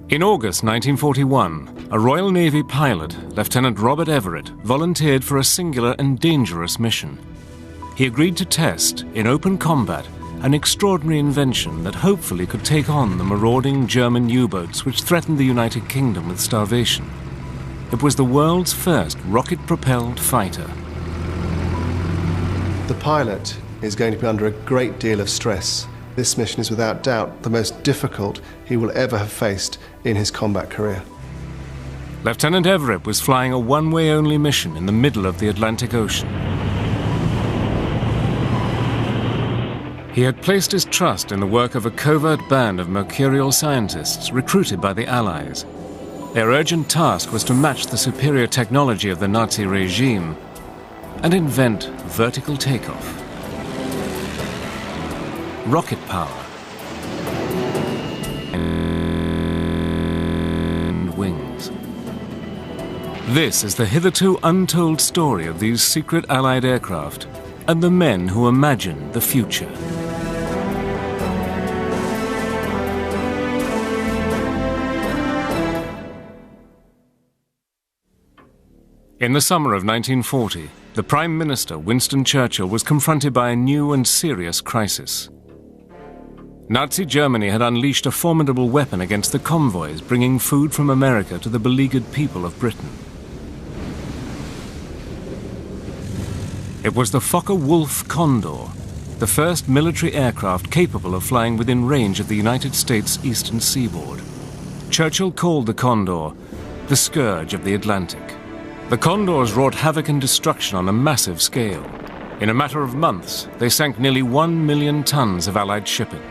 In August 1941, a Royal Navy pilot, Lieutenant Robert Everett, volunteered for a singular and dangerous mission. He agreed to test, in open combat, an extraordinary invention that hopefully could take on the marauding German U-boats which threatened the United Kingdom with starvation. It was the world's first rocket-propelled fighter. The pilot is going to be under a great deal of stress. This mission is without doubt the most difficult he will ever have faced in his combat career. Lieutenant Everett was flying a one-way only mission in the middle of the Atlantic Ocean. He had placed his trust in the work of a covert band of mercurial scientists recruited by the Allies. Their urgent task was to match the superior technology of the Nazi regime and invent vertical takeoff. Rocket power and wings. This is the hitherto untold story of these secret Allied aircraft and the men who imagined the future. In the summer of 1940, the Prime Minister, Winston Churchill, was confronted by a new and serious crisis. Nazi Germany had unleashed a formidable weapon against the convoys bringing food from America to the beleaguered people of Britain. It was the Fokker-Wulf Condor, the first military aircraft capable of flying within range of the United States eastern seaboard. Churchill called the Condor the scourge of the Atlantic. The Condors wrought havoc and destruction on a massive scale. In a matter of months, they sank nearly 1 million tons of Allied shipping.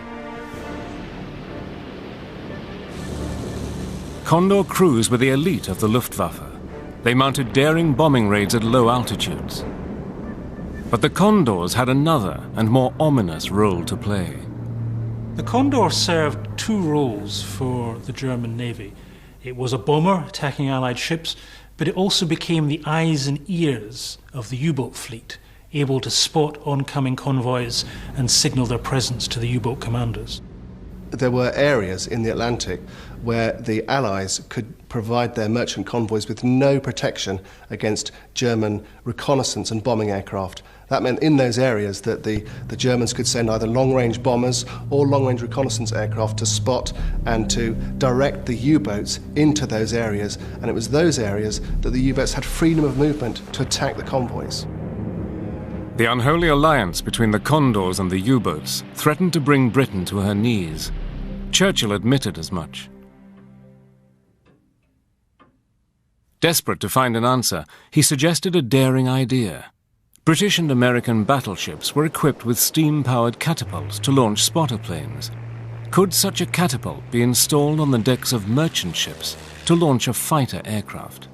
Condor crews were the elite of the Luftwaffe. They mounted daring bombing raids at low altitudes. But the Condors had another and more ominous role to play. The Condor served two roles for the German Navy. It was a bomber attacking Allied ships, but it also became the eyes and ears of the U-boat fleet, able to spot oncoming convoys and signal their presence to the U-boat commanders. There were areas in the Atlantic where the Allies could provide their merchant convoys with no protection against German reconnaissance and bombing aircraft. That meant in those areas that the Germans could send either long-range bombers or long-range reconnaissance aircraft to spot and to direct the U-boats into those areas. And it was those areas that the U-boats had freedom of movement to attack the convoys. The unholy alliance between the Condors and the U-boats threatened to bring Britain to her knees. Churchill admitted as much. Desperate to find an answer, he suggested a daring idea. British and American battleships were equipped with steam-powered catapults to launch spotter planes. Could such a catapult be installed on the decks of merchant ships to launch a fighter aircraft?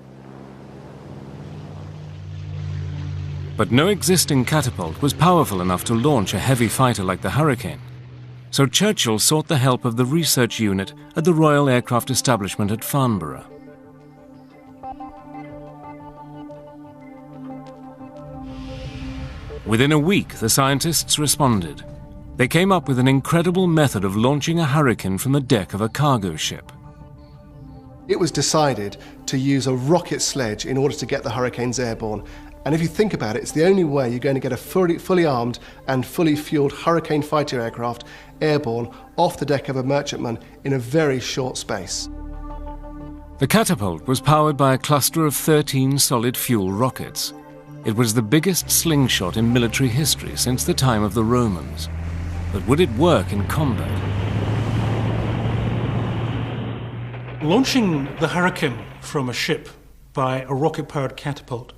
But no existing catapult was powerful enough to launch a heavy fighter like the Hurricane. So Churchill sought the help of the research unit at the Royal Aircraft Establishment at Farnborough. Within a week, the scientists responded. They came up with an incredible method of launching a Hurricane from the deck of a cargo ship. It was decided to use a rocket sledge in order to get the Hurricanes airborne. And if you think about it, it's the only way you're going to get a fully armed and fully fueled Hurricane fighter aircraft airborne off the deck of a merchantman in a very short space. The catapult was powered by a cluster of 13 solid fuel rockets. It was the biggest slingshot in military history since the time of the Romans. But would it work in combat? Launching the Hurricane from a ship by a rocket-powered catapult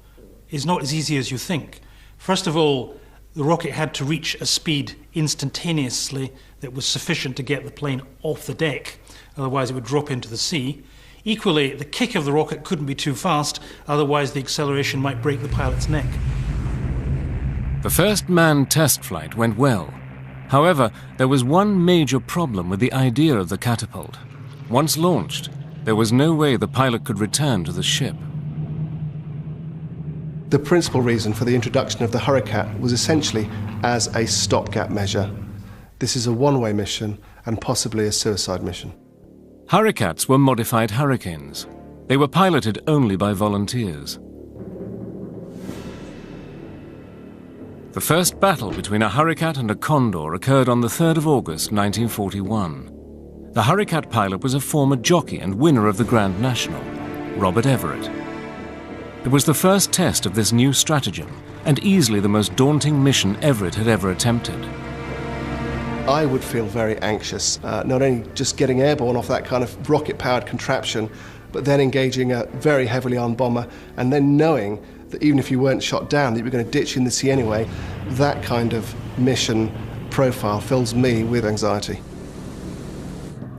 is not as easy as you think. First of all, the rocket had to reach a speed instantaneously that was sufficient to get the plane off the deck, otherwise it would drop into the sea. Equally, the kick of the rocket couldn't be too fast, otherwise the acceleration might break the pilot's neck. The first manned test flight went well. However, there was one major problem with the idea of the catapult. Once launched, there was no way the pilot could return to the ship. The principal reason for the introduction of the Hurricane was essentially as a stopgap measure. This is a one-way mission and possibly a suicide mission. Hurricats were modified Hurricanes. They were piloted only by volunteers. The first battle between a Hurricat and a Condor occurred on the 3rd of August 1941. The Hurricat pilot was a former jockey and winner of the Grand National, Robert Everett. It was the first test of this new stratagem, and easily the most daunting mission Everett had ever attempted. I would feel very anxious, not only just getting airborne off that kind of rocket-powered contraption, but then engaging a very heavily armed bomber, and then knowing that even if you weren't shot down, that you were going to ditch in the sea anyway. That kind of mission profile fills me with anxiety.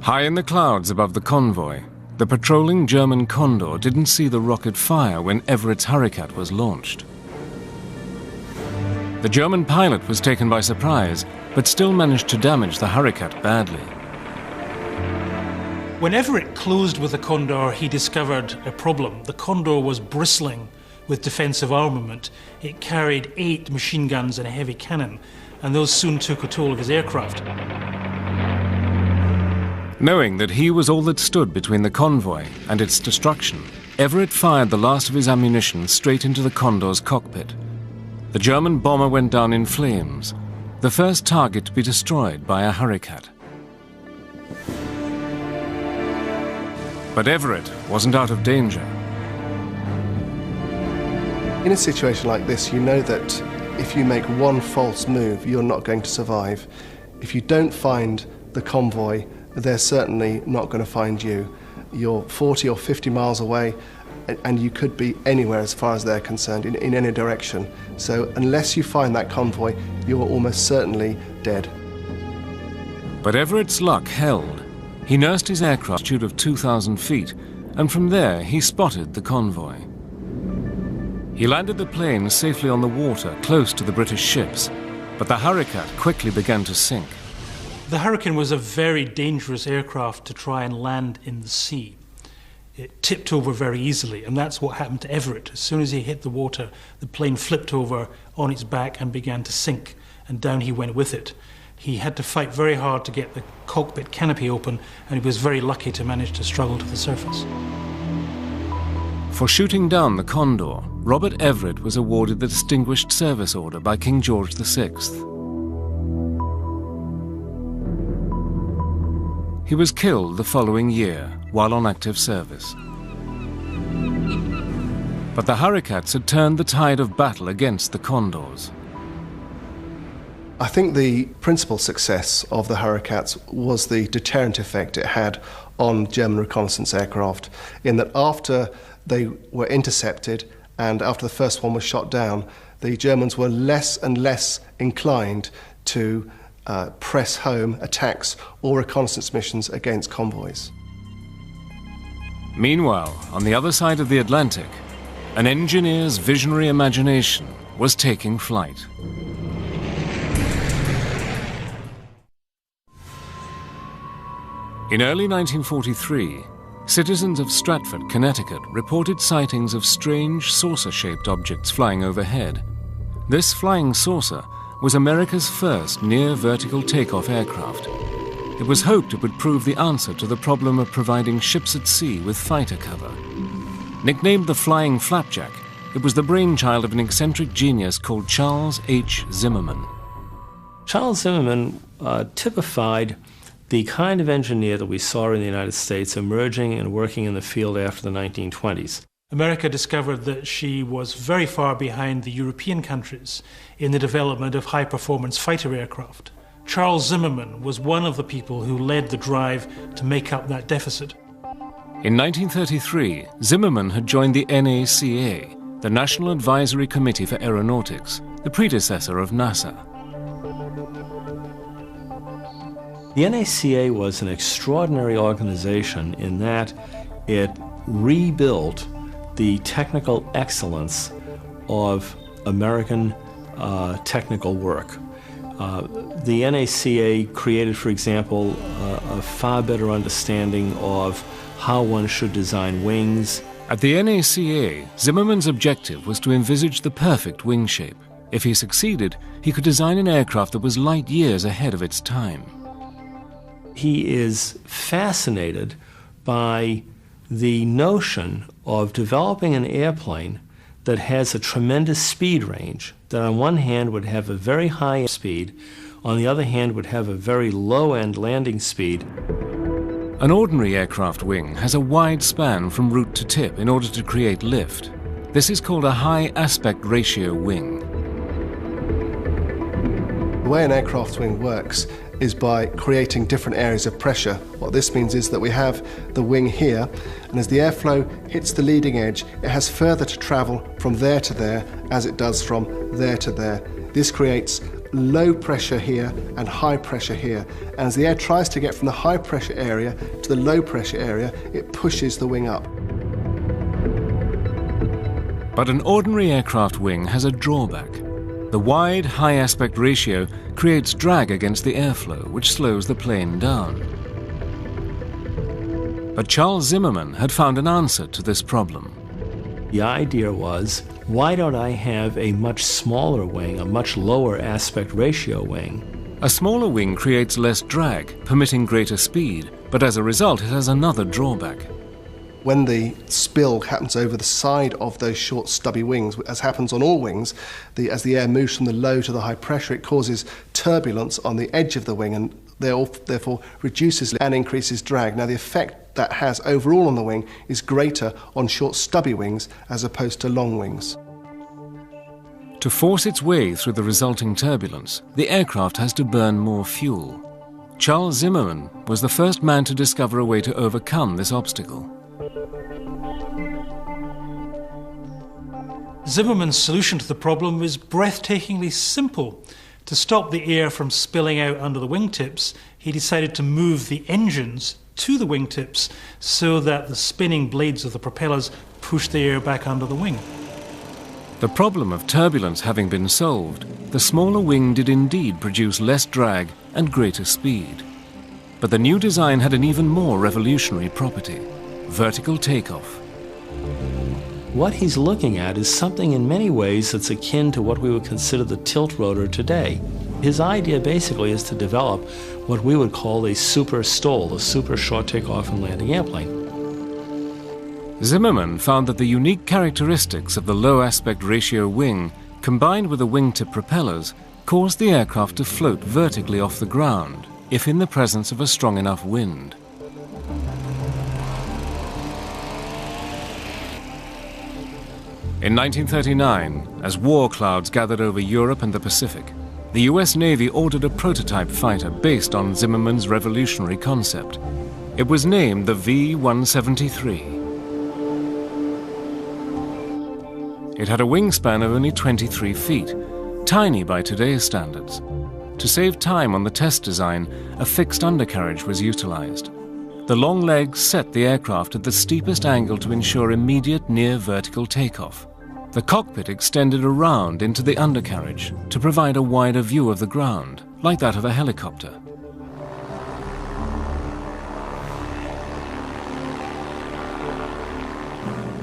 High in the clouds above the convoy, the patrolling German Condor didn't see the rocket fire when Everett's Hurricat was launched. The German pilot was taken by surprise, but still managed to damage the Hurricat badly. When Everett closed with the Condor, he discovered a problem. The Condor was bristling with defensive armament. It carried 8 machine guns and a heavy cannon, and those soon took a toll of his aircraft. Knowing that he was all that stood between the convoy and its destruction, Everett fired the last of his ammunition straight into the Condor's cockpit. The German bomber went down in flames, the first target to be destroyed by a Hurricat. But Everett wasn't out of danger. In a situation like this, you know that if you make one false move, you're not going to survive. If you don't find the convoy, they're certainly not going to find you. You're 40 or 50 miles away, and you could be anywhere as far as they're concerned, in any direction. So unless you find that convoy, you're almost certainly dead. But Everett's luck held. He nursed his aircraft at an altitude of 2,000 feet, and from there he spotted the convoy. He landed the plane safely on the water, close to the British ships, but the Hurricat quickly began to sink. The Hurricane was a very dangerous aircraft to try and land in the sea. It tipped over very easily, and that's what happened to Everett. As soon as he hit the water, the plane flipped over on its back and began to sink, and down he went with it. He had to fight very hard to get the cockpit canopy open, and he was very lucky to manage to struggle to the surface. For shooting down the Condor, Robert Everett was awarded the Distinguished Service Order by King George VI. He was killed the following year while on active service. But the Hurricats had turned the tide of battle against the Condors. I think the principal success of the Hurricats was the deterrent effect it had on German reconnaissance aircraft, in that after they were intercepted and after the first one was shot down, the Germans were less and less inclined to press home attacks or reconnaissance missions against convoys. Meanwhile, on the other side of the Atlantic, an engineer's visionary imagination was taking flight. In early 1943, citizens of Stratford, Connecticut, reported sightings of strange saucer-shaped objects flying overhead. This flying saucer was America's first near-vertical takeoff aircraft. It was hoped it would prove the answer to the problem of providing ships at sea with fighter cover. Nicknamed the Flying Flapjack, it was the brainchild of an eccentric genius called Charles H. Zimmerman. Charles Zimmerman typified the kind of engineer that we saw in the United States emerging and working in the field after the 1920s. America discovered that she was very far behind the European countries in the development of high-performance fighter aircraft. Charles Zimmerman was one of the people who led the drive to make up that deficit. In 1933, Zimmerman had joined the NACA, the National Advisory Committee for Aeronautics, the predecessor of NASA. The NACA was an extraordinary organization in that it rebuilt the technical excellence of American technical work. The NACA created, for example, a far better understanding of how one should design wings. At the NACA, Zimmerman's objective was to envisage the perfect wing shape. If he succeeded, he could design an aircraft that was light years ahead of its time. He is fascinated by the notion of developing an airplane that has a tremendous speed range, that on one hand would have a very high speed, on the other hand would have a very low-end landing speed. An ordinary aircraft wing has a wide span from root to tip in order to create lift. This is called a high aspect ratio wing. The way an aircraft wing works is by creating different areas of pressure. What this means is that we have the wing here, and as the airflow hits the leading edge, it has further to travel from there to there as it does from there to there. This creates low pressure here and high pressure here. And as the air tries to get from the high pressure area to the low pressure area, it pushes the wing up. But an ordinary aircraft wing has a drawback. The wide, high aspect ratio creates drag against the airflow, which slows the plane down. But Charles Zimmermann had found an answer to this problem. The idea was, why don't I have a much smaller wing, a much lower aspect ratio wing? A smaller wing creates less drag, permitting greater speed, but as a result it has another drawback. When the spill happens over the side of those short stubby wings, as happens on all wings, as the air moves from the low to the high pressure, it causes turbulence on the edge of the wing and therefore reduces and increases drag. Now the effect that has overall on the wing is greater on short stubby wings as opposed to long wings. To force its way through the resulting turbulence, the aircraft has to burn more fuel. Charles Zimmermann was the first man to discover a way to overcome this obstacle. Zimmermann's solution to the problem is breathtakingly simple. To stop the air from spilling out under the wingtips, he decided to move the engines to the wingtips so that the spinning blades of the propellers push the air back under the wing. The problem of turbulence having been solved, the smaller wing did indeed produce less drag and greater speed. But the new design had an even more revolutionary property: vertical takeoff. What he's looking at is something in many ways that's akin to what we would consider the tilt rotor today. His idea basically is to develop what we would call a super STOL, a super short takeoff and landing airplane. Zimmermann found that the unique characteristics of the low aspect ratio wing, combined with the wingtip propellers, caused the aircraft to float vertically off the ground, if in the presence of a strong enough wind. In 1939, as war clouds gathered over Europe and the Pacific, the US Navy ordered a prototype fighter based on Zimmermann's revolutionary concept. It was named the V-173. It had a wingspan of only 23 feet, tiny by today's standards. To save time on the test design, a fixed undercarriage was utilized. The long legs set the aircraft at the steepest angle to ensure immediate near-vertical takeoff. The cockpit extended around into the undercarriage to provide a wider view of the ground, like that of a helicopter.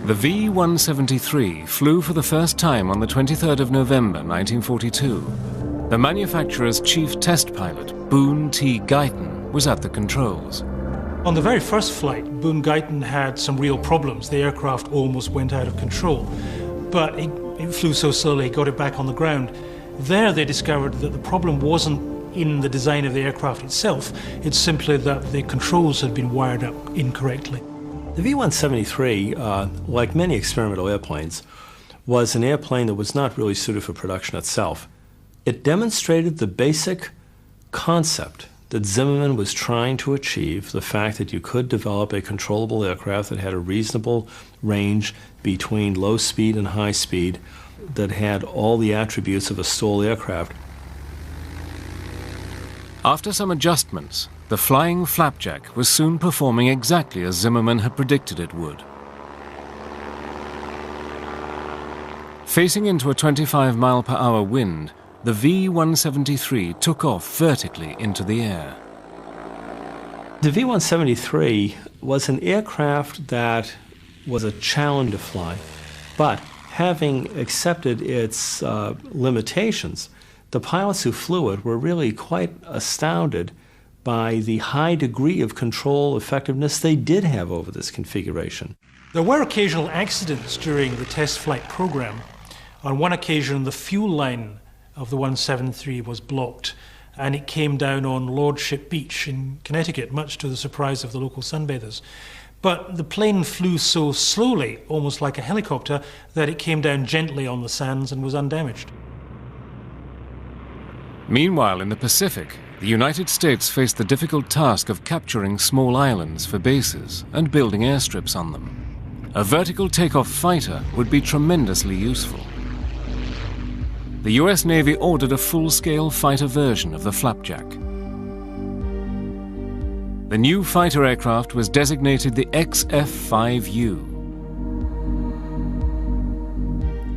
The V-173 flew for the first time on the 23rd of November 1942. The manufacturer's chief test pilot, Boone T. Guyton, was at the controls. On the very first flight, Boone Guyton had some real problems. The aircraft almost went out of control. But it flew so slowly, he got it back on the ground. There they discovered that the problem wasn't in the design of the aircraft itself, it's simply that the controls had been wired up incorrectly. The V-173, like many experimental airplanes, was an airplane that was not really suited for production itself. It demonstrated the basic concept that Zimmermann was trying to achieve, the fact that you could develop a controllable aircraft that had a reasonable range between low speed and high speed, that had all the attributes of a STOL aircraft. After some adjustments, the flying flapjack was soon performing exactly as Zimmermann had predicted it would. Facing into a 25-mile-per-hour wind, the V-173 took off vertically into the air. The V-173 was an aircraft that was a challenge to fly, but having accepted its limitations, the pilots who flew it were really quite astounded by the high degree of control effectiveness they did have over this configuration. There were occasional accidents during the test flight program. On one occasion, the fuel line of the 173 was blocked, and it came down on Lordship Beach in Connecticut, much to the surprise of the local sunbathers. But the plane flew so slowly, almost like a helicopter, that it came down gently on the sands and was undamaged. Meanwhile, in the Pacific, the United States faced the difficult task of capturing small islands for bases and building airstrips on them. A vertical takeoff fighter would be tremendously useful. The US Navy ordered a full-scale fighter version of the Flapjack. The new fighter aircraft was designated the XF-5U.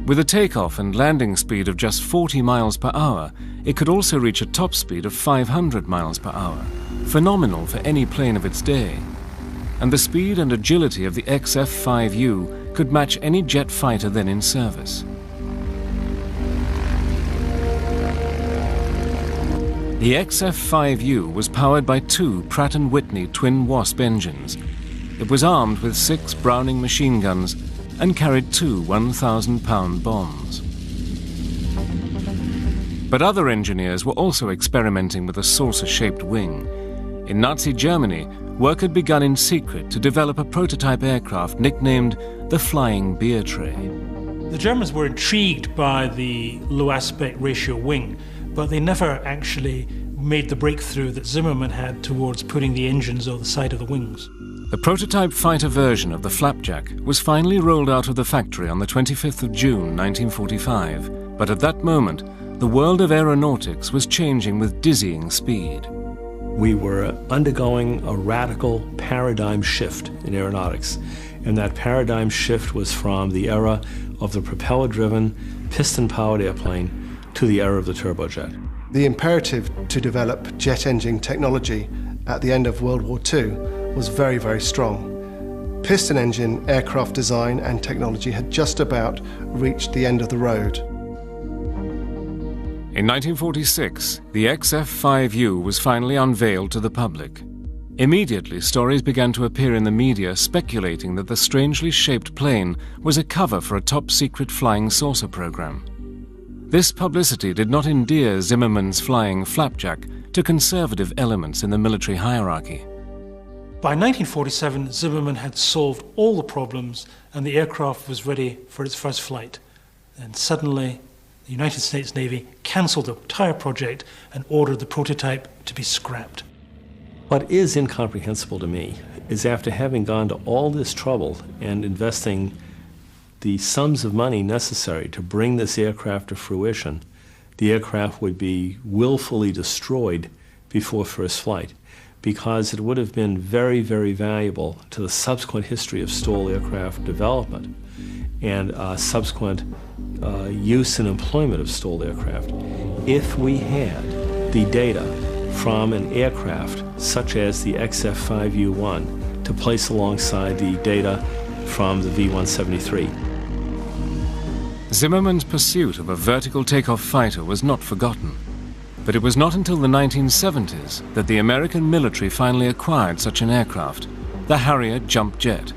With a takeoff and landing speed of just 40 miles per hour, it could also reach a top speed of 500 miles per hour, phenomenal for any plane of its day. And the speed and agility of the XF-5U could match any jet fighter then in service. The XF-5U was powered by two Pratt & Whitney twin Wasp engines. It was armed with 6 Browning machine guns and carried 2 1,000-pound bombs. But other engineers were also experimenting with a saucer-shaped wing. In Nazi Germany, work had begun in secret to develop a prototype aircraft nicknamed the Flying Beer Tray. The Germans were intrigued by the low aspect ratio wing, but they never actually made the breakthrough that Zimmermann had towards putting the engines on the side of the wings. The prototype fighter version of the Flapjack was finally rolled out of the factory on the 25th of June 1945, but at that moment, the world of aeronautics was changing with dizzying speed. We were undergoing a radical paradigm shift in aeronautics, and that paradigm shift was from the era of the propeller-driven, piston-powered airplane to the era of the turbojet. The imperative to develop jet engine technology at the end of World War II was very, very strong. Piston engine aircraft design and technology had just about reached the end of the road. In 1946, the XF-5U was finally unveiled to the public. Immediately, stories began to appear in the media speculating that the strangely shaped plane was a cover for a top-secret flying saucer program. This publicity did not endear Zimmermann's flying Flapjack to conservative elements in the military hierarchy. By 1947, Zimmermann had solved all the problems and the aircraft was ready for its first flight. And suddenly, the United States Navy cancelled the entire project and ordered the prototype to be scrapped. What is incomprehensible to me is after having gone to all this trouble and investing the sums of money necessary to bring this aircraft to fruition, the aircraft would be willfully destroyed before first flight, because it would have been very, very valuable to the subsequent history of STOL aircraft development and subsequent use and employment of STOL aircraft if we had the data from an aircraft such as the XF-5U-1 to place alongside the data from the V-173. Zimmermann's pursuit of a vertical takeoff fighter was not forgotten, but it was not until the 1970s that the American military finally acquired such an aircraft, the Harrier jump jet,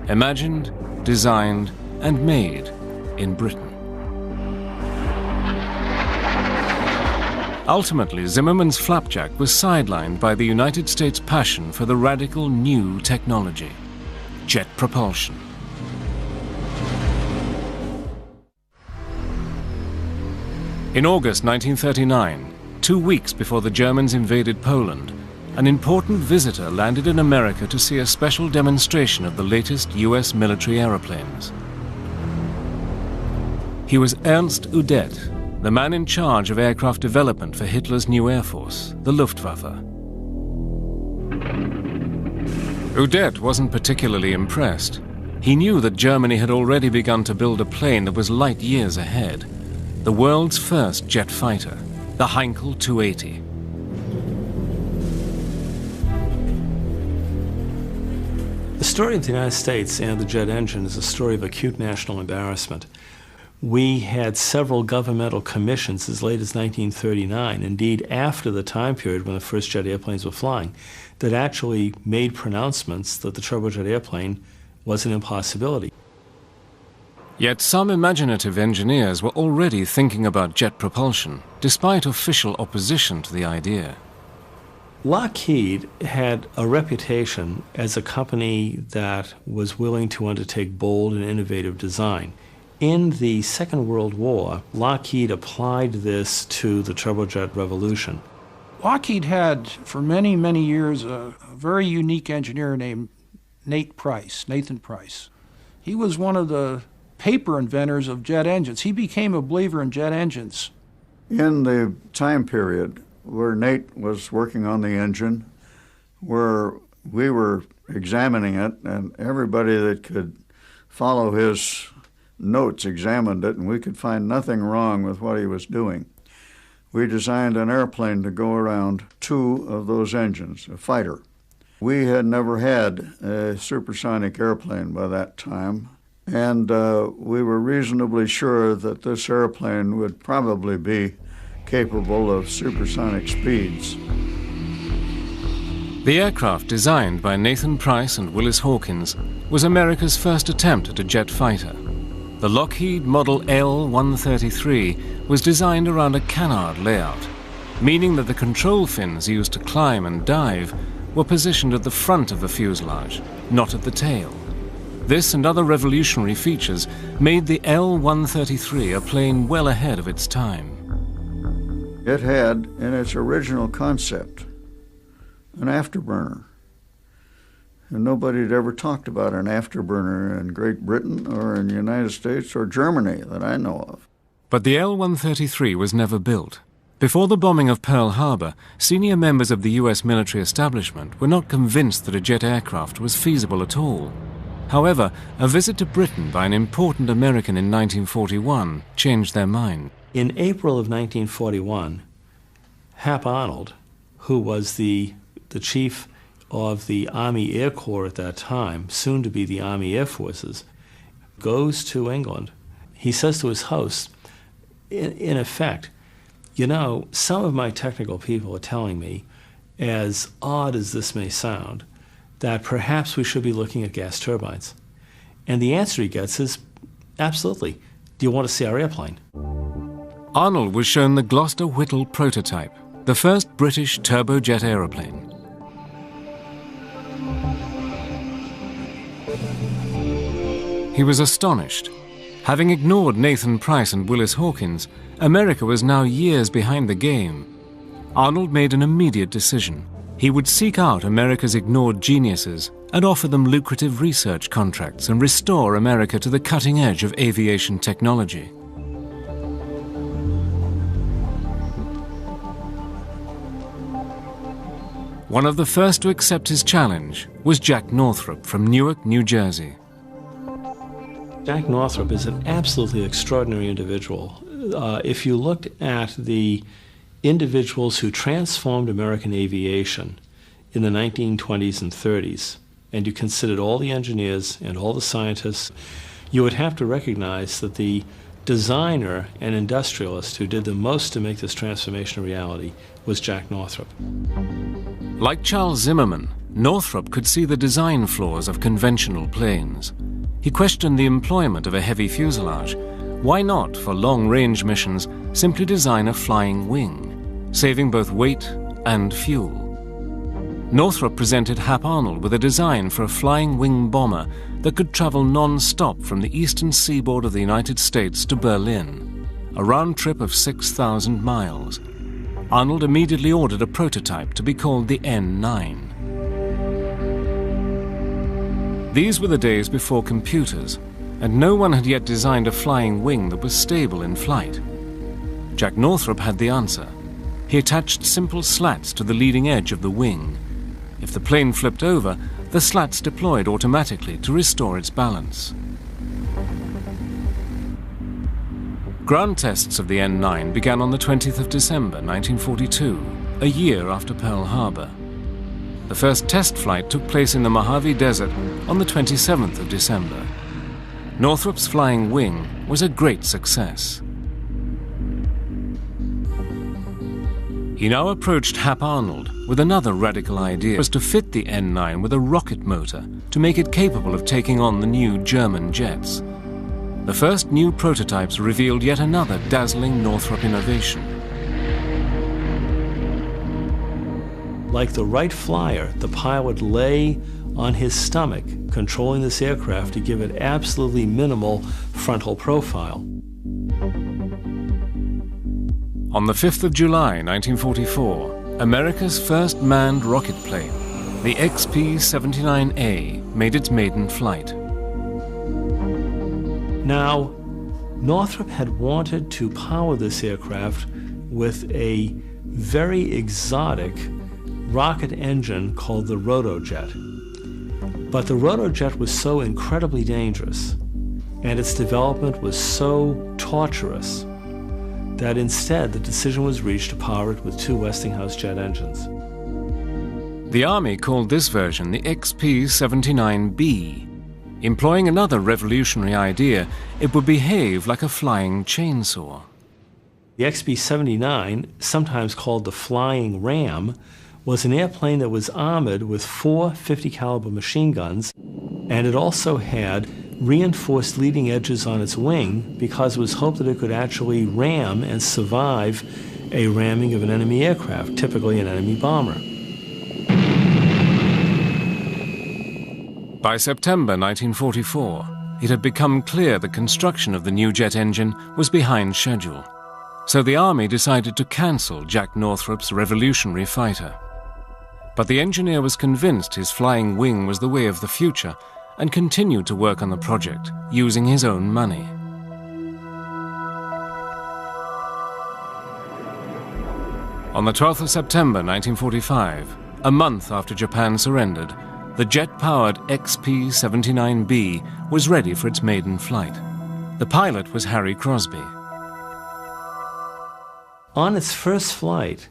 imagined, designed, and made in Britain. Ultimately, Zimmermann's Flapjack was sidelined by the United States' passion for the radical new technology, jet propulsion. In August 1939, 2 weeks before the Germans invaded Poland, an important visitor landed in America to see a special demonstration of the latest US military aeroplanes. He was Ernst Udet, the man in charge of aircraft development for Hitler's new air force, the Luftwaffe. Udet wasn't particularly impressed. He knew that Germany had already begun to build a plane that was light years ahead, the world's first jet fighter, the Heinkel 280. The story of the United States and the jet engine is a story of acute national embarrassment. We had several governmental commissions as late as 1939, indeed after the time period when the first jet airplanes were flying, that actually made pronouncements that the turbojet airplane was an impossibility. Yet some imaginative engineers were already thinking about jet propulsion, despite official opposition to the idea. Lockheed had a reputation as a company that was willing to undertake bold and innovative design. In the Second World War, Lockheed applied this to the turbojet revolution. Lockheed had, for many, many years, a very unique engineer named Nathan Price. He was one of the paper inventors of jet engines. He became a believer in jet engines. In the time period where Nate was working on the engine, where we were examining it, and everybody that could follow his notes examined it, and we could find nothing wrong with what he was doing. We designed an airplane to go around two of those engines, a fighter. We had never had a supersonic airplane by that time, and we were reasonably sure that this airplane would probably be capable of supersonic speeds. The aircraft designed by Nathan Price and Willis Hawkins was America's first attempt at a jet fighter. The Lockheed Model L-133 was designed around a canard layout, meaning that the control fins used to climb and dive were positioned at the front of the fuselage, not at the tail. This and other revolutionary features made the L-133 a plane well ahead of its time. It had, in its original concept, an afterburner. And nobody had ever talked about an afterburner in Great Britain or in the United States or Germany that I know of. But the L-133 was never built. Before the bombing of Pearl Harbor, senior members of the U.S. military establishment were not convinced that a jet aircraft was feasible at all. However, a visit to Britain by an important American in 1941 changed their mind. In April of 1941, Hap Arnold, who was the chief of the Army Air Corps at that time, soon to be the Army Air Forces, goes to England. He says to his host, in effect, you know, some of my technical people are telling me, as odd as this may sound, that perhaps we should be looking at gas turbines. And the answer he gets is, absolutely. Do you want to see our airplane? Arnold was shown the Gloucester Whittle prototype, the first British turbojet aeroplane. He was astonished. Having ignored Nathan Price and Willis Hawkins, America was now years behind the game. Arnold made an immediate decision. He would seek out America's ignored geniuses and offer them lucrative research contracts and restore America to the cutting edge of aviation technology. One of the first to accept his challenge was Jack Northrop from Newark, New Jersey. Jack Northrop is an absolutely extraordinary individual. If you looked at the individuals who transformed American aviation in the 1920s and 30s, and you considered all the engineers and all the scientists, you would have to recognize that the designer and industrialist who did the most to make this transformation a reality was Jack Northrop. Like Charles Zimmerman, Northrop could see the design flaws of conventional planes. He questioned the employment of a heavy fuselage. Why not, for long-range missions, simply design a flying wing, saving both weight and fuel? Northrop presented Hap Arnold with a design for a flying wing bomber that could travel non-stop from the eastern seaboard of the United States to Berlin, a round trip of 6,000 miles. Arnold immediately ordered a prototype to be called the N9. These were the days before computers, and no one had yet designed a flying wing that was stable in flight. Jack Northrop had the answer. He attached simple slats to the leading edge of the wing. If the plane flipped over, the slats deployed automatically to restore its balance. Ground tests of the N9 began on the 20th of December 1942, a year after Pearl Harbor. The first test flight took place in the Mojave Desert on the 27th of December. Northrop's flying wing was a great success. He now approached Hap Arnold with another radical idea, was to fit the N9 with a rocket motor to make it capable of taking on the new German jets. The first new prototypes revealed yet another dazzling Northrop innovation. Like the Wright Flyer, the pilot lay on his stomach, controlling this aircraft to give it absolutely minimal frontal profile. On the 5th of July, 1944, America's first manned rocket plane, the XP-79A, made its maiden flight. Now, Northrop had wanted to power this aircraft with a very exotic rocket engine called the rotojet. But the rotojet was so incredibly dangerous, and its development was so torturous, that instead the decision was reached to power it with two Westinghouse jet engines. The Army called this version the XP-79B. Employing another revolutionary idea, it would behave like a flying chainsaw. The XB-79, sometimes called the Flying Ram, was an airplane that was armored with 4 50 caliber machine guns, and it also had reinforced leading edges on its wing because it was hoped that it could actually ram and survive a ramming of an enemy aircraft, typically an enemy bomber. By September 1944, it had become clear the construction of the new jet engine was behind schedule. So the Army decided to cancel Jack Northrop's revolutionary fighter. But the engineer was convinced his flying wing was the way of the future and continued to work on the project using his own money. On the 12th of September 1945, a month after Japan surrendered, the jet-powered XP-79B was ready for its maiden flight. The pilot was Harry Crosby. On its first flight,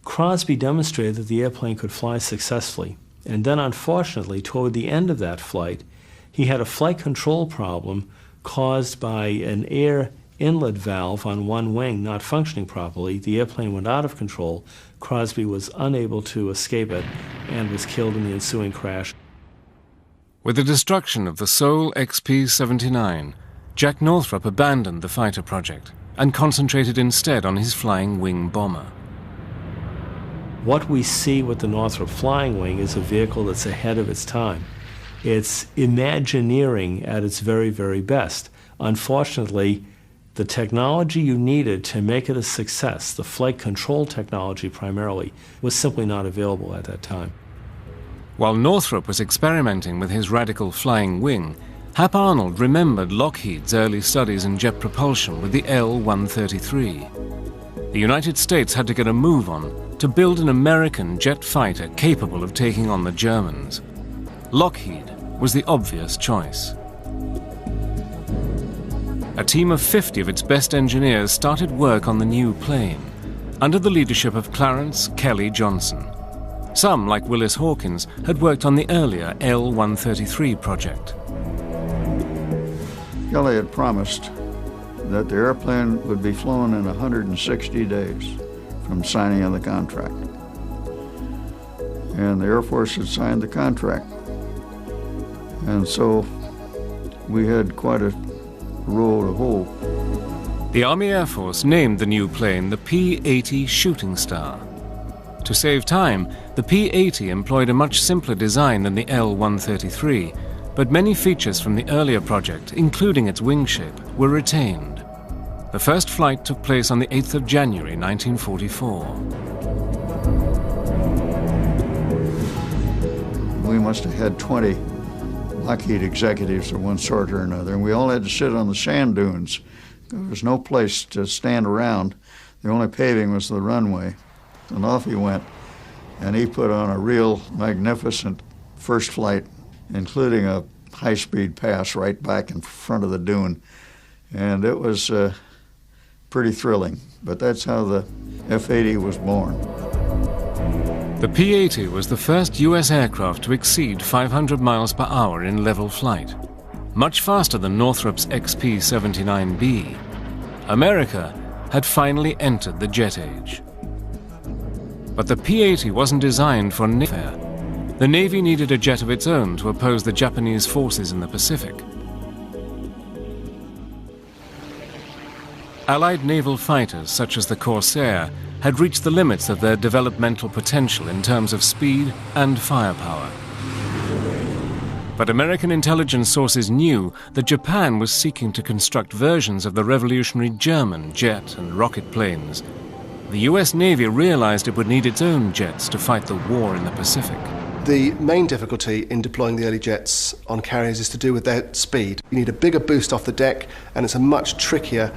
Crosby demonstrated that the airplane could fly successfully. And then, unfortunately, toward the end of that flight, he had a flight control problem caused by an air inlet valve on one wing not functioning properly. The airplane went out of control. Crosby was unable to escape it and was killed in the ensuing crash. With the destruction of the sole XP-79, Jack Northrop abandoned the fighter project and concentrated instead on his flying wing bomber. What we see with the Northrop Flying Wing is a vehicle that's ahead of its time. It's Imagineering at its very, very best. Unfortunately, the technology you needed to make it a success, the flight control technology primarily, was simply not available at that time. While Northrop was experimenting with his radical flying wing, Hap Arnold remembered Lockheed's early studies in jet propulsion with the L-133. The United States had to get a move on to build an American jet fighter capable of taking on the Germans. Lockheed was the obvious choice. A team of 50 of its best engineers started work on the new plane, under the leadership of Clarence Kelly Johnson. Some, like Willis Hawkins, had worked on the earlier L-133 project. Kelly had promised that the airplane would be flown in 160 days from signing of the contract. And the Air Force had signed the contract. And so we had quite a row to hoe. The Army Air Force named the new plane the P-80 Shooting Star. To save time, the P-80 employed a much simpler design than the L-133, but many features from the earlier project, including its wing shape, were retained. The first flight took place on the 8th of January, 1944. We must have had 20 Lockheed executives of one sort or another, and we all had to sit on the sand dunes. There was no place to stand around. The only paving was the runway. And off he went, and he put on a real magnificent first flight, including a high-speed pass right back in front of the dune. And it was pretty thrilling, but that's how the F-80 was born. The P-80 was the first U.S. aircraft to exceed 500 miles per hour in level flight. much faster than Northrop's XP-79B, America had finally entered the jet age. But the P-80 wasn't designed for warfare. The Navy needed a jet of its own to oppose the Japanese forces in the Pacific. Allied naval fighters, such as the Corsair, had reached the limits of their developmental potential in terms of speed and firepower. But American intelligence sources knew that Japan was seeking to construct versions of the revolutionary German jet and rocket planes. The US Navy realized it would need its own jets to fight the war in the Pacific. The main difficulty in deploying the early jets on carriers is to do with their speed. You need a bigger boost off the deck, and it's a much trickier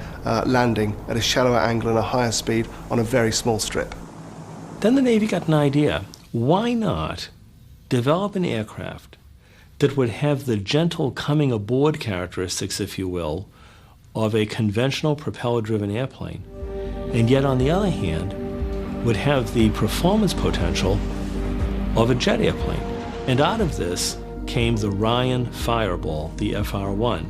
landing at a shallower angle and a higher speed on a very small strip. Then the Navy got an idea. Why not develop an aircraft that would have the gentle coming aboard characteristics, if you will, of a conventional propeller-driven airplane, and yet on the other hand would have the performance potential of a jet airplane. And out of this came the Ryan Fireball, the FR-1,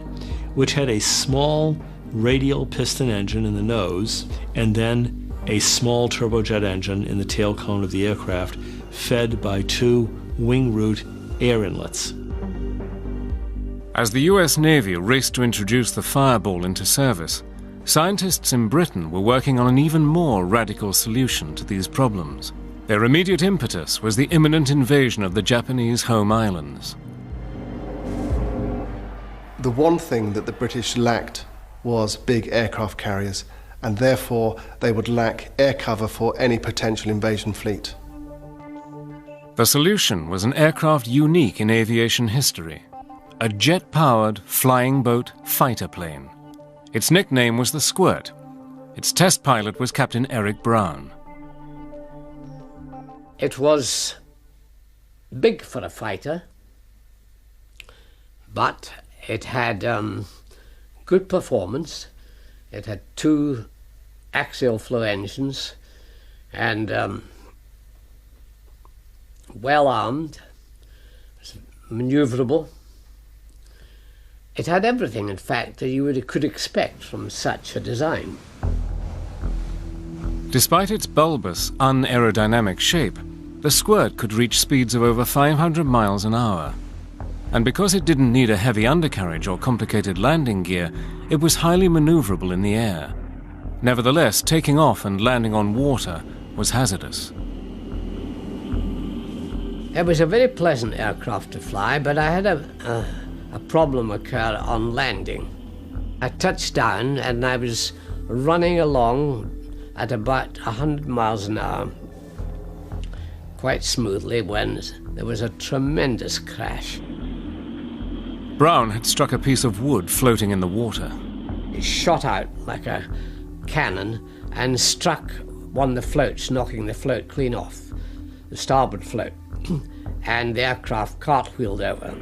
which had a small radial piston engine in the nose and then a small turbojet engine in the tail cone of the aircraft, fed by two wing root air inlets. As the US Navy raced to introduce the Fireball into service, scientists in Britain were working on an even more radical solution to these problems. Their immediate impetus was the imminent invasion of the Japanese home islands. The one thing that the British lacked was big aircraft carriers, and therefore they would lack air cover for any potential invasion fleet. The solution was an aircraft unique in aviation history, a jet-powered flying boat fighter plane. Its nickname was the Squirt. Its test pilot was Captain Eric Brown. It was big for a fighter, but it had good performance. It had two axial flow engines and well armed, maneuverable. It had everything, in fact, that you could expect from such a design. Despite its bulbous, unaerodynamic shape, the Squirt could reach speeds of over 500 miles an hour. And because it didn't need a heavy undercarriage or complicated landing gear, it was highly maneuverable in the air. Nevertheless, taking off and landing on water was hazardous. It was a very pleasant aircraft to fly, but I had a problem occur on landing. I touched down and I was running along at about 100 miles an hour, quite smoothly, when there was a tremendous crash. Brown had struck a piece of wood floating in the water. It shot out like a cannon and struck one of the floats, knocking the float clean off, the starboard float, and the aircraft cartwheeled over.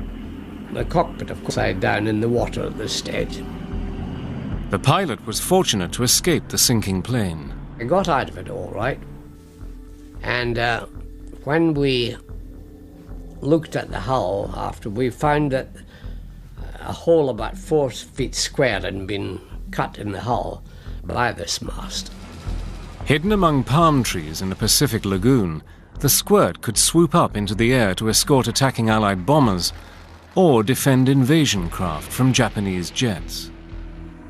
The cockpit, of course, upside down in the water at this stage. The pilot was fortunate to escape the sinking plane. I got out of it all right, and when we looked at the hull after, we found that a hole about 4 feet square had been cut in the hull by this mast. Hidden among palm trees in the Pacific Lagoon, the Squirt could swoop up into the air to escort attacking Allied bombers or defend invasion craft from Japanese jets.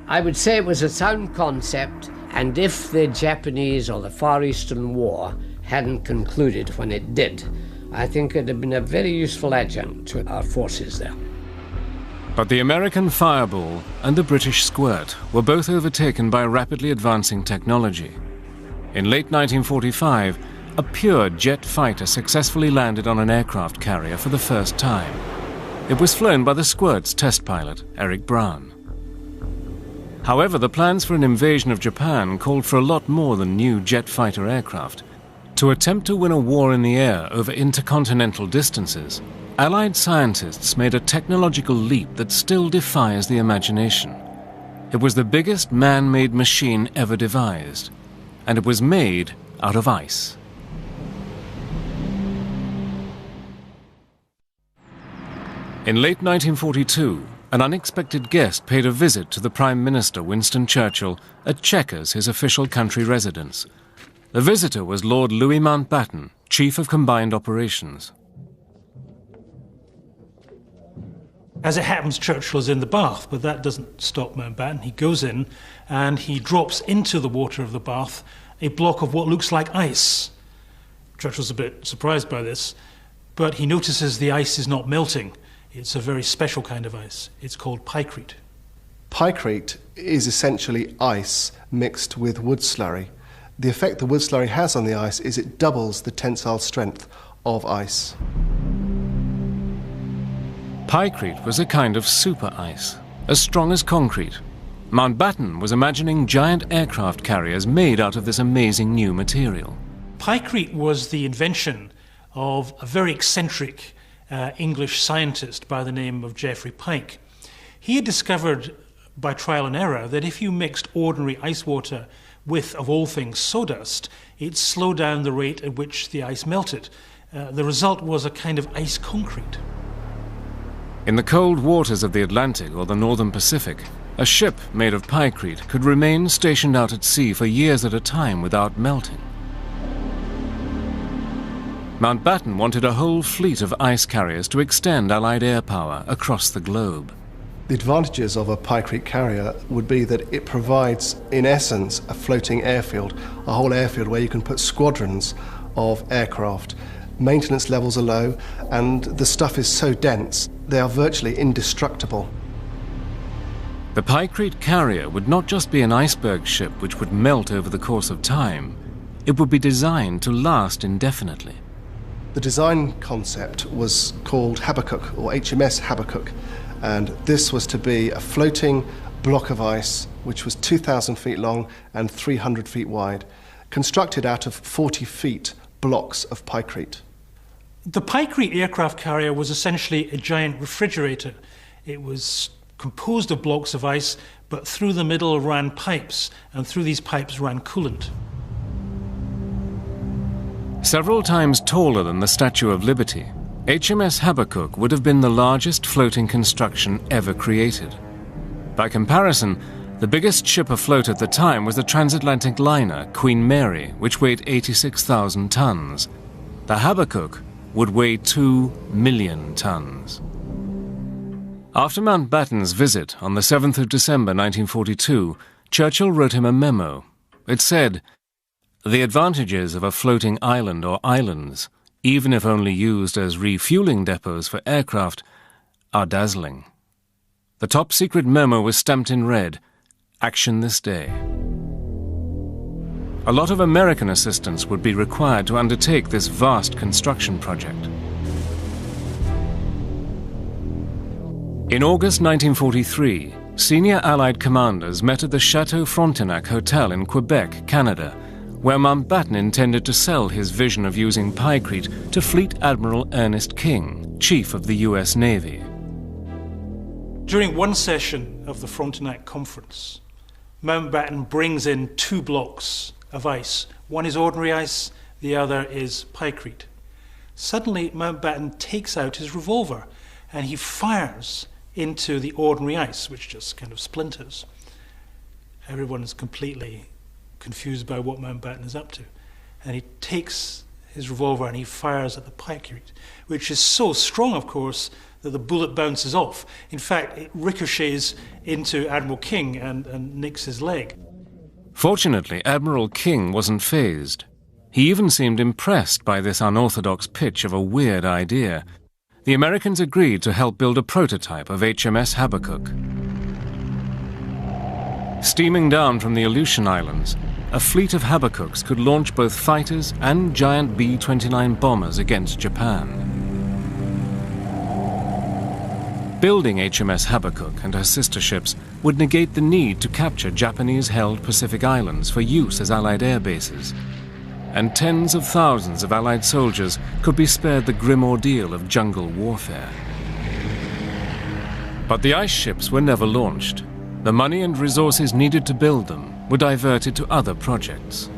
I would say it was a sound concept, and if the Japanese or the Far Eastern War hadn't concluded when it did, I think it had been a very useful adjunct to our forces there. But the American Fireball and the British Squirt were both overtaken by rapidly advancing technology. In late 1945, a pure jet fighter successfully landed on an aircraft carrier for the first time. It was flown by the Squirt's test pilot, Eric Brown. However, the plans for an invasion of Japan called for a lot more than new jet fighter aircraft. To attempt to win a war in the air over intercontinental distances, Allied scientists made a technological leap that still defies the imagination. It was the biggest man-made machine ever devised, and it was made out of ice. In late 1942, an unexpected guest paid a visit to the Prime Minister, Winston Churchill, at Chequers, his official country residence. The visitor was Lord Louis Mountbatten, Chief of Combined Operations. As it happens, Churchill is in the bath, but that doesn't stop Mountbatten. He goes in and he drops into the water of the bath a block of what looks like ice. Churchill's a bit surprised by this, but he notices the ice is not melting. It's a very special kind of ice. It's called pykrete. Pykrete is essentially ice mixed with wood slurry. The effect the wood slurry has on the ice is it doubles the tensile strength of ice. Pykrete was a kind of super ice, as strong as concrete. Mountbatten was imagining giant aircraft carriers made out of this amazing new material. Pykrete was the invention of a very eccentric English scientist by the name of Geoffrey Pike. He had discovered by trial and error that if you mixed ordinary ice water with, of all things, sawdust, it slowed down the rate at which the ice melted. The result was a kind of ice concrete. In the cold waters of the Atlantic or the Northern Pacific, a ship made of pykrete could remain stationed out at sea for years at a time without melting. Mountbatten wanted a whole fleet of ice carriers to extend Allied air power across the globe. The advantages of a pykrete carrier would be that it provides, in essence, a floating airfield, a whole airfield where you can put squadrons of aircraft. Maintenance levels are low, and the stuff is so dense, they are virtually indestructible. The pykrete carrier would not just be an iceberg ship which would melt over the course of time. It would be designed to last indefinitely. The design concept was called Habakkuk, or HMS Habakkuk, and this was to be a floating block of ice which was 2,000 feet long and 300 feet wide, constructed out of 40 feet blocks of pykrete. The pykrete aircraft carrier was essentially a giant refrigerator. It was composed of blocks of ice, but through the middle ran pipes, and through these pipes ran coolant. Several times taller than the Statue of Liberty, HMS Habakkuk would have been the largest floating construction ever created. By comparison, the biggest ship afloat at the time was the transatlantic liner Queen Mary, which weighed 86,000 tons. The Habakkuk would weigh 2 million tons. After Mountbatten's visit on the 7th of December 1942, Churchill wrote him a memo. It said, "The advantages of a floating island or islands, even if only used as refueling depots for aircraft, are dazzling." The top-secret memo was stamped in red, "Action this day." A lot of American assistance would be required to undertake this vast construction project. In August 1943, senior Allied commanders met at the Chateau Frontenac Hotel in Quebec, Canada, where Mountbatten intended to sell his vision of using pykrete to Fleet Admiral Ernest King, Chief of the U.S. Navy. During one session of the Frontenac Conference, Mountbatten brings in 2 blocks of ice. One is ordinary ice, the other is pykrete. Suddenly, Mountbatten takes out his revolver and he fires into the ordinary ice, which just kind of splinters. Everyone is completely confused by what Mountbatten is up to. And he takes his revolver and he fires at the pykrete, which is so strong, of course, that the bullet bounces off. In fact, it ricochets into Admiral King and nicks his leg. Fortunately, Admiral King wasn't fazed. He even seemed impressed by this unorthodox pitch of a weird idea. The Americans agreed to help build a prototype of HMS Habakkuk. Steaming down from the Aleutian Islands, a fleet of Habakkuks could launch both fighters and giant B-29 bombers against Japan. Building HMS Habakkuk and her sister ships would negate the need to capture Japanese-held Pacific Islands for use as Allied air bases, and tens of thousands of Allied soldiers could be spared the grim ordeal of jungle warfare. But the ice ships were never launched. The money and resources needed to build them were diverted to other projects.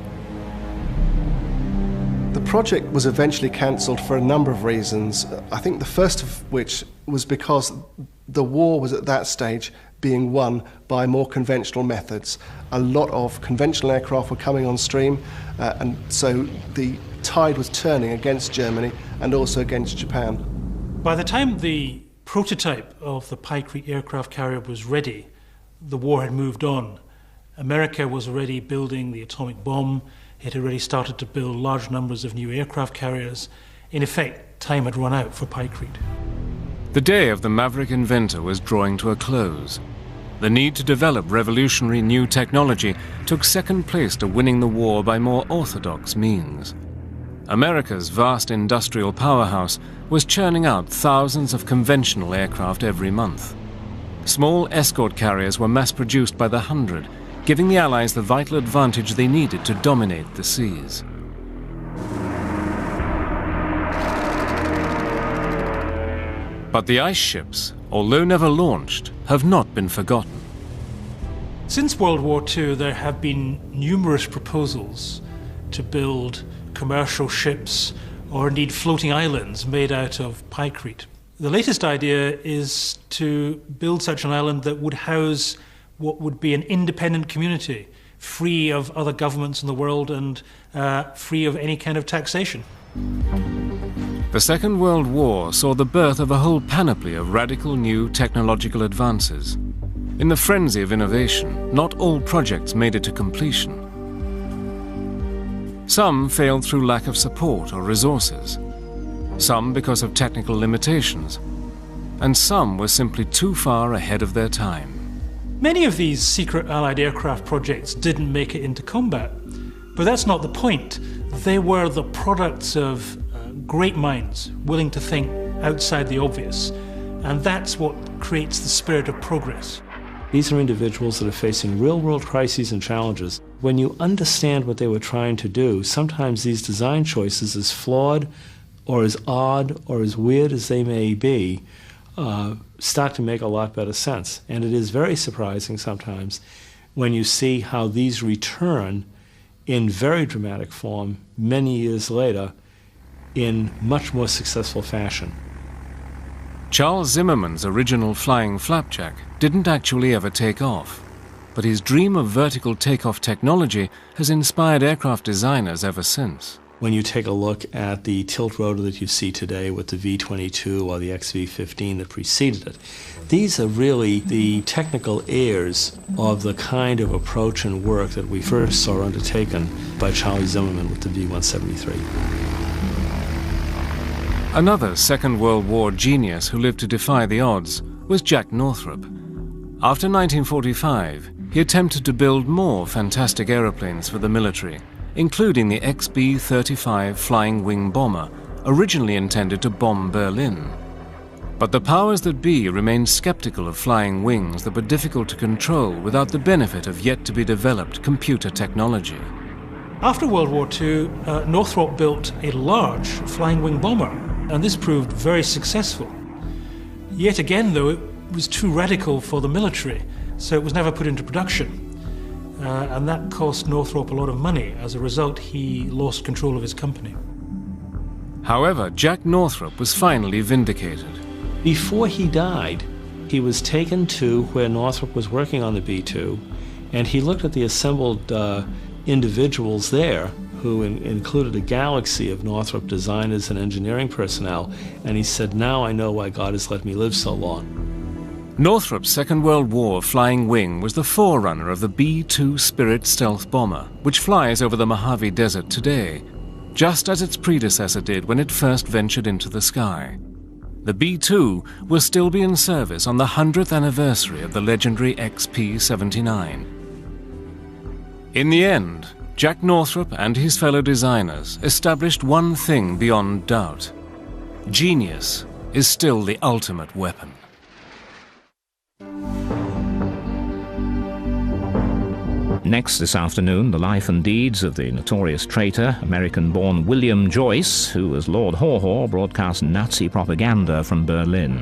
The project was eventually cancelled for a number of reasons. I think the first of which was because the war was at that stage being won by more conventional methods. A lot of conventional aircraft were coming on stream, and so the tide was turning against Germany and also against Japan. By the time the prototype of the Pykrete aircraft carrier was ready, the war had moved on. America was already building the atomic bomb. It had already started to build large numbers of new aircraft carriers. In effect, time had run out for Pykrete. The day of the maverick inventor was drawing to a close. The need to develop revolutionary new technology took second place to winning the war by more orthodox means. America's vast industrial powerhouse was churning out thousands of conventional aircraft every month. Small escort carriers were mass-produced by the hundred, giving the Allies the vital advantage they needed to dominate the seas. But the ice ships, although never launched, have not been forgotten. Since World War II, there have been numerous proposals to build commercial ships or indeed floating islands made out of Pykrete. The latest idea is to build such an island that would house what would be an independent community, free of other governments in the world and free of any kind of taxation. The Second World War saw the birth of a whole panoply of radical new technological advances. In the frenzy of innovation, not all projects made it to completion. Some failed through lack of support or resources, some because of technical limitations, and some were simply too far ahead of their time. Many of these secret Allied aircraft projects didn't make it into combat, but that's not the point. They were the products of great minds willing to think outside the obvious, and that's what creates the spirit of progress. These are individuals that are facing real-world crises and challenges. When you understand what they were trying to do, sometimes these design choices, as flawed or as odd or as weird as they may be, start to make a lot better sense. And it is very surprising sometimes when you see how these return in very dramatic form many years later in much more successful fashion. Charles Zimmermann's original flying flapjack didn't actually ever take off, but his dream of vertical takeoff technology has inspired aircraft designers ever since. When you take a look at the tilt rotor that you see today with the V-22 or the XV-15 that preceded it, these are really the technical heirs of the kind of approach and work that we first saw undertaken by Charlie Zimmermann with the V-173. Another Second World War genius who lived to defy the odds was Jack Northrop. After 1945, he attempted to build more fantastic aeroplanes for the military, including the XB-35 flying wing bomber, originally intended to bomb Berlin. But the powers that be remained skeptical of flying wings that were difficult to control without the benefit of yet-to-be-developed computer technology. After World War II, Northrop built a large flying wing bomber, and this proved very successful. Yet again, though, it was too radical for the military, so it was never put into production. And that cost Northrop a lot of money. As a result, he lost control of his company. However, Jack Northrop was finally vindicated. Before he died, he was taken to where Northrop was working on the B-2, and he looked at the assembled individuals there who included a galaxy of Northrop designers and engineering personnel, and he said, "Now I know why God has let me live so long." Northrop's Second World War flying wing was the forerunner of the B-2 Spirit stealth bomber, which flies over the Mojave Desert today, just as its predecessor did when it first ventured into the sky. The B-2 will still be in service on the 100th anniversary of the legendary XP-79. In the end, Jack Northrop and his fellow designers established one thing beyond doubt. Genius is still the ultimate weapon. Next this afternoon, the life and deeds of the notorious traitor, American-born William Joyce, who as Lord Haw-Haw broadcast Nazi propaganda from Berlin.